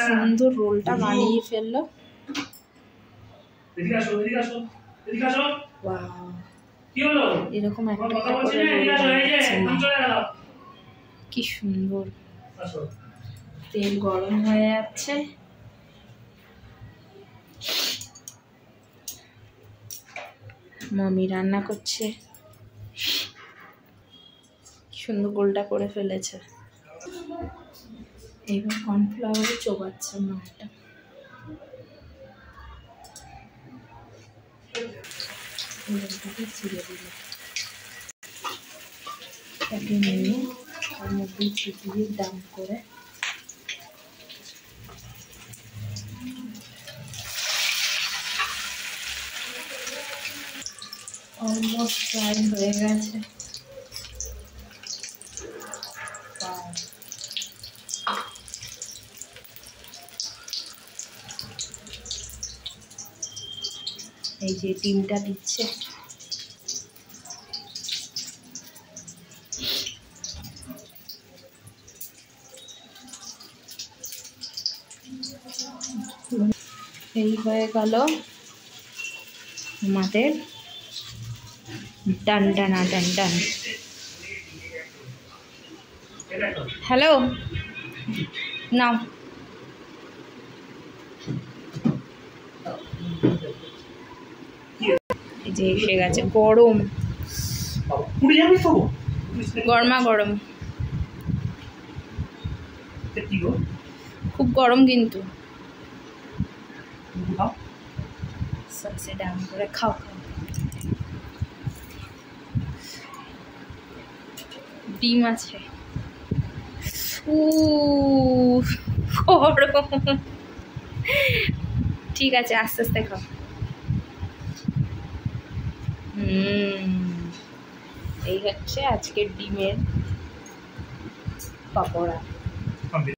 সুন্দর রোলটা বানিয়ে ফেললো। এরকম একটা করে কি সুন্দর। তেল গরম হয়ে যাচ্ছে। মামি রান্না করছে। সুন্দর গোলটা করে ফেলেছে। এইবার কর্নফ্লাওয়ারে চোবাচ্ছে মাটা। ছিঁড়ে দিল, তাকে নিয়ে তার মধ্যে ছিটিয়ে দাম করে অলমোস্ট ফ্রাই হয়ে গেছে। এই যে ডিমটা দিচ্ছে। এই হয়ে গেল আমাদের ডান ডানা ডান ডান। হ্যালো, নাও। এই যে এসে গেছে গরম, গরমা গরম, খুব গরম কিন্তু। সবসে ডান করে খাও খাও। ডিম আছে। গরম। ঠিক আছে, আস্তে আস্তে খাও। এই হচ্ছে আজকের ডিমের পকোড়া।